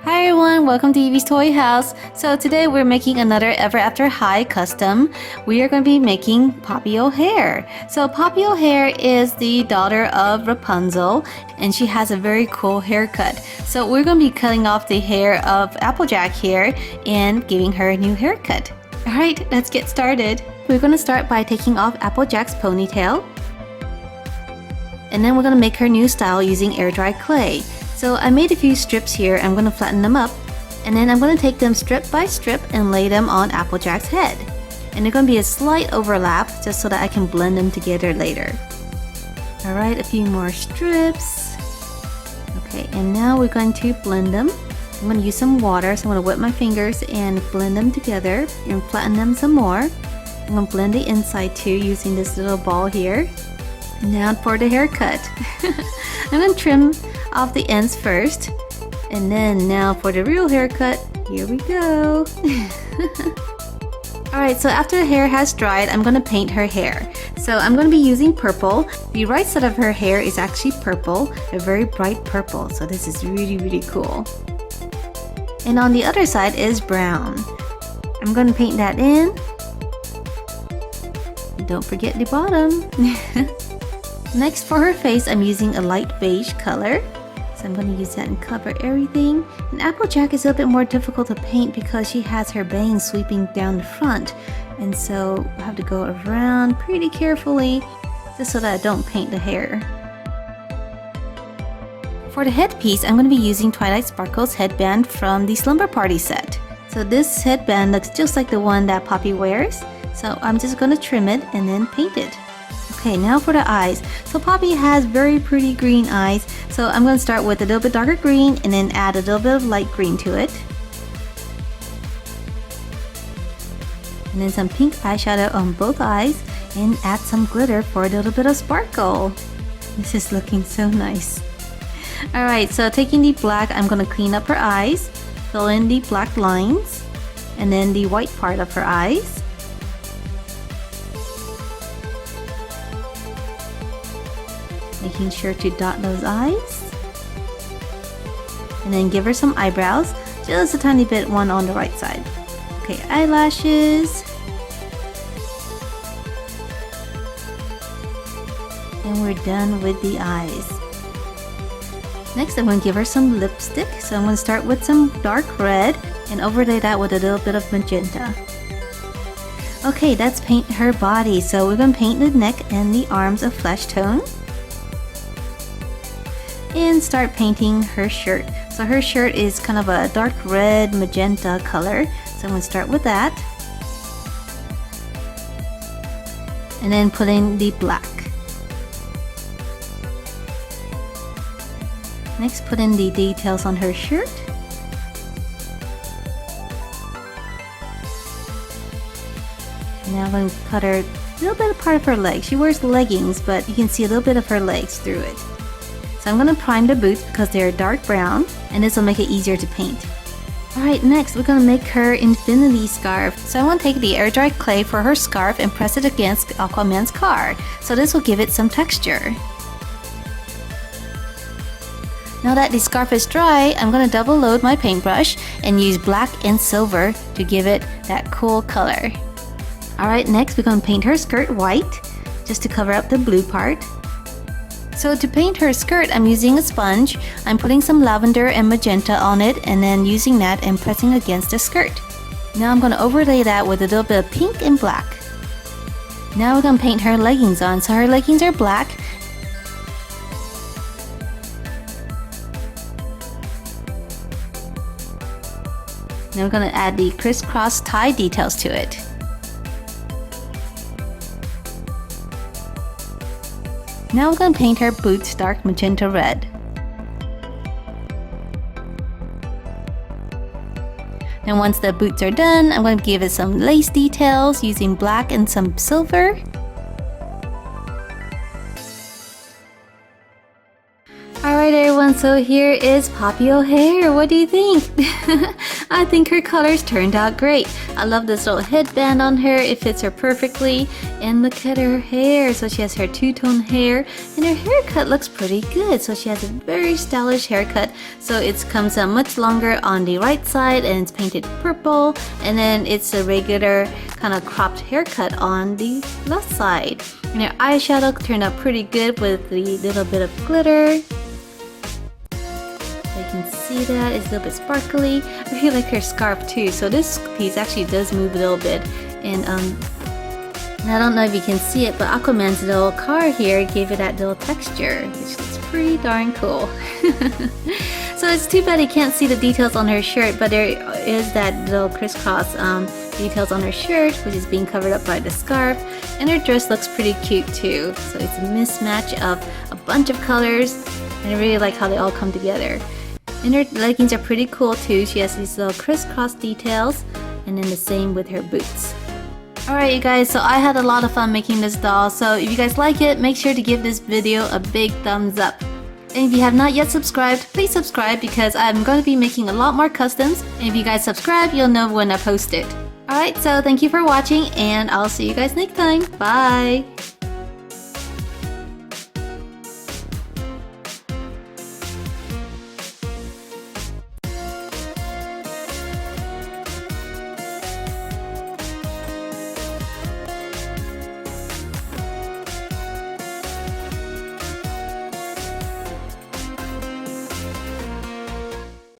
Hi everyone, welcome to Evie's Toy House. So today we're making another Ever After High custom. We are going to be making Poppy O'Hare. So Poppy O'Hare is the daughter of Rapunzel and she has a very cool haircut. So we're going to be cutting off the hair of Applejack here and giving her a new haircut. Alright, let's get started. We're going to start by taking off Applejack's ponytail. And then we're going to make her new style using air dry clay. So I made a few strips here. I'm going to flatten them up and then I'm going to take them strip by strip and lay them on Applejack's head. And they're going to be a slight overlap just so that I can blend them together later. Alright, a few more strips. Okay, and now we're going to blend them. I'm going to use some water, so I'm going to wet my fingers and blend them together and flatten them some more. I'm going to blend the inside too using this little ball here. Now for the haircut. I'm going to trim off the ends first, and then now for the real haircut. Here we go. Alright, so after the hair has dried, I'm going to paint her hair. So I'm going to be using purple. The right side of her hair is actually purple, a very bright purple, so this is really cool. And on the other side is brown. I'm going to paint that in. And don't forget the bottom. Next, for her face, I'm using a light beige color. So I'm going to use that and cover everything. And Applejack is a little bit more difficult to paint because she has her bangs sweeping down the front. And so I have to go around pretty carefully just so that I don't paint the hair. For the headpiece, I'm going to be using Twilight Sparkle's headband from the Slumber Party set. So this headband looks just like the one that Poppy wears. So I'm just going to trim it and then paint it. Okay, now for the eyes. So Poppy has very pretty green eyes. So I'm going to start with a little bit darker green and then add a little bit of light green to it. And then some pink eyeshadow on both eyes and add some glitter for a little bit of sparkle. This is looking so nice. Alright, so taking the black, I'm going to clean up her eyes, fill in the black lines, and then the white part of her eyes. Making sure to dot those eyes. And then give her some eyebrows, just a tiny bit, one on the right side. Okay, eyelashes. And we're done with the eyes. Next, I'm going to give her some lipstick. So I'm going to start with some dark red and overlay that with a little bit of magenta. Okay, let's paint her body. So we're going to paint the neck and the arms a flesh tone. And start painting her shirt. So her shirt is kind of a dark red magenta color. So I'm going to start with that. And then put in the black. Next, put in the details on her shirt. Now I'm going to cut her a little bit of part of her leg. She wears leggings, but you can see a little bit of her legs through it. So I'm going to prime the boots because they're dark brown, and this will make it easier to paint. Alright, next we're going to make her infinity scarf. So I want to take the air dry clay for her scarf and press it against Aquaman's car. So this will give it some texture. Now that the scarf is dry, I'm going to double load my paintbrush and use black and silver to give it that cool color. Alright, next we're going to paint her skirt white, just to cover up the blue part. So to paint her skirt, I'm using a sponge. I'm putting some lavender and magenta on it and then using that and pressing against the skirt. Now I'm going to overlay that with a little bit of pink and black. Now we're going to paint her leggings on. So her leggings are black. Now we're going to add the crisscross tie details to it. Now we're going to paint her boots dark magenta red. And once the boots are done, I'm going to give it some lace details using black and some silver. Alright everyone, everyone, so here is Poppy O'Hare. What do you think? I think her colors turned out great. I love this little headband on her. It fits her perfectly. And look at her hair. So she has her two-tone hair and her haircut looks pretty good. So she has a very stylish haircut. So it comes out much longer on the right side and it's painted purple, and then it's a regular kind of cropped haircut on the left side. And her eyeshadow turned out pretty good with the little bit of glitter. You can see that it's a little bit sparkly. I really like her scarf too. So this piece actually does move a little bit, and I don't know if you can see it, but Aquaman's little car here gave it that little texture, which looks pretty darn cool. So it's too bad you can't see the details on her shirt, but there is that little crisscross details on her shirt, which is being covered up by the scarf, and her dress looks pretty cute too. So it's a mismatch of a bunch of colors, and I really like how they all come together. And her leggings are pretty cool too. She has these little crisscross details, and then the same with her boots. Alright you guys, so I had a lot of fun making this doll, so if you guys like it, make sure to give this video a big thumbs up. And if you have not yet subscribed, please subscribe because I'm going to be making a lot more customs, and if you guys subscribe, you'll know when I post it. Alright, so thank you for watching, and I'll see you guys next time. Bye!